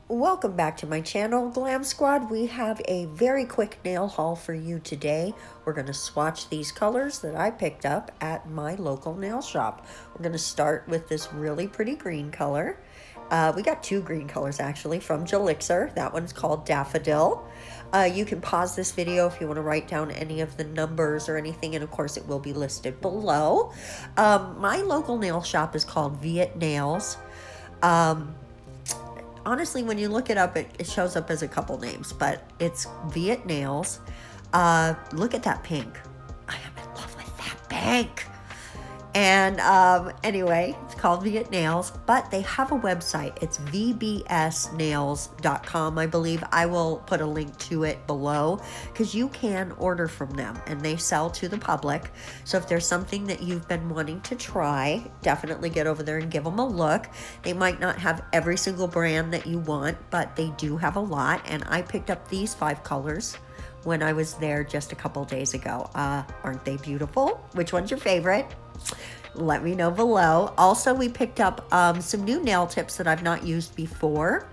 Welcome back to my channel, Glam Squad. We have a very quick nail haul for you today. We're going to swatch these colors that I picked up at my local nail shop. We're going to start with this really pretty green color. We got two green colors actually from Gelixir. That one's called Daffodil. You can pause this video if you want to write down any of the numbers or anything, and of course it will be listed below. My local nail shop is called Viet Nails. Honestly, when you look it up, it shows up as a couple names, but it's Viet Nails. Look at that pink. I am in love with that pink. And anyway, it's called Viet Nails, but they have a website. It's vbsnails.com, I believe. I will put a link to it below because you can order from them and they sell to the public. So if there's something that you've been wanting to try, definitely get over there and give them a look. They might not have every single brand that you want, but they do have a lot. And I picked up these 5 colors when I was there just a couple days ago. Aren't they beautiful? Which one's your favorite? Let me know below. Also, we picked up some new nail tips that I've not used before,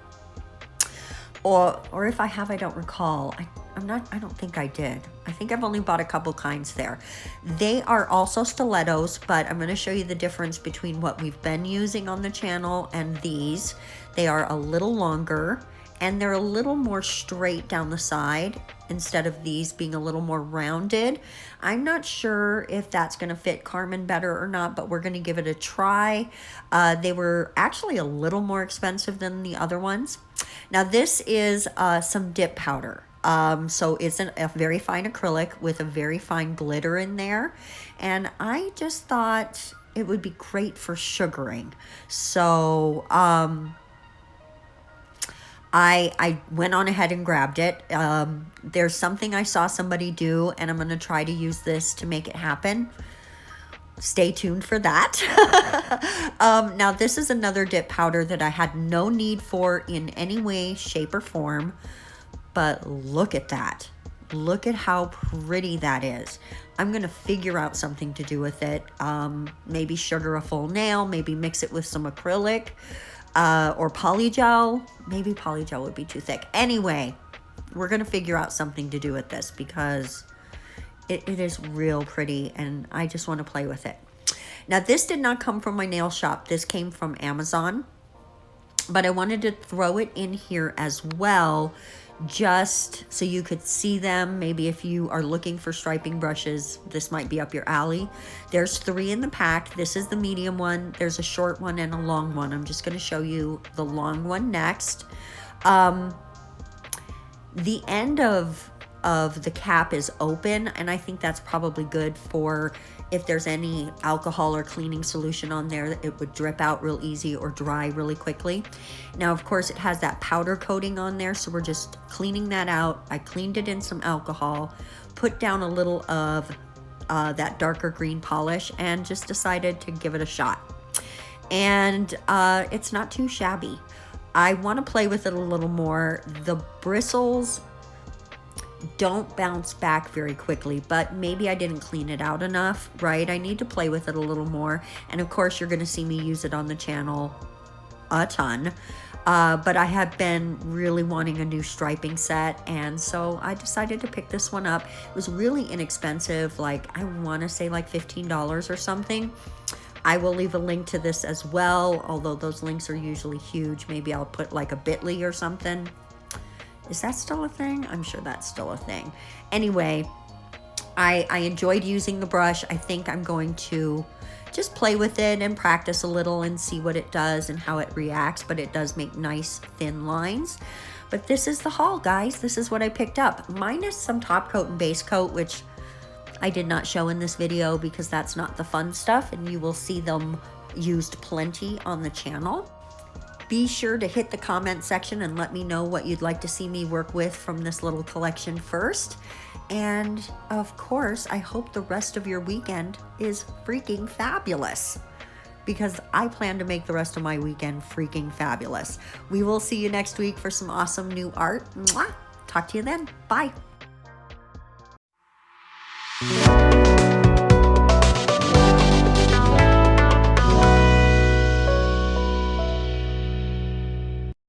or if I have, I don't recall. I don't think I did. I think I've only bought a couple kinds there. They are also stilettos, but I'm going to show you the difference between what we've been using on the channel and these. They are a little longer and they're a little more straight down the side instead of these being a little more rounded. I'm not sure if that's going to fit Carmen better or not, but we're going to give it a try. They were actually a little more expensive than the other ones. Now this is some dip powder. So it's a very fine acrylic with a very fine glitter in there. And I just thought it would be great for sugaring. So I went on ahead and grabbed it. There's something I saw somebody do, and I'm going to try to use this to make it happen. Stay tuned for that. Now, this is another dip powder that I had no need for in any way, shape, or form. But look at that. Look at how pretty that is. I'm going to figure out something to do with it. Maybe sugar a full nail. Maybe mix it with some acrylic. Or polygel. Maybe polygel would be too thick. Anyway, we're going to figure out something to do with this because it is real pretty and I just want to play with it. Now, this did not come from my nail shop. This came from Amazon, but I wanted to throw it in here as well just so you could see them. Maybe if you are looking for striping brushes, this might be up your alley. There's 3 in the pack. This is the medium one. There's a short one and a long one. I'm just going to show you the long one next. The end of the cap is open, and I think that's probably good for if there's any alcohol or cleaning solution on there, it would drip out real easy or dry really quickly. Now, of course, it has that powder coating on there, so we're just cleaning that out. I cleaned it in some alcohol, put down a little of that darker green polish, and just decided to give it a shot. And it's not too shabby. I want to play with it a little more. The bristles don't bounce back very quickly, but maybe I didn't clean it out enough, right? I need to play with it a little more. And of course, you're going to see me use it on the channel a ton. But I have been really wanting a new striping set, and so I decided to pick this one up. It was really inexpensive, like I want to say like $15 or something. I will leave a link to this as well, although those links are usually huge. Maybe I'll put like a bit.ly or something. Is that still a thing? I'm sure that's still a thing. Anyway, I enjoyed using the brush. I think I'm going to just play with it and practice a little and see what it does and how it reacts, but it does make nice thin lines. But this is the haul, guys. This is what I picked up, minus some top coat and base coat, which I did not show in this video because that's not the fun stuff, and you will see them used plenty on the channel. Be sure to hit the comment section and let me know what you'd like to see me work with from this little collection first. And of course, I hope the rest of your weekend is freaking fabulous, because I plan to make the rest of my weekend freaking fabulous. We will see you next week for some awesome new art. Mwah! Talk to you then. Bye.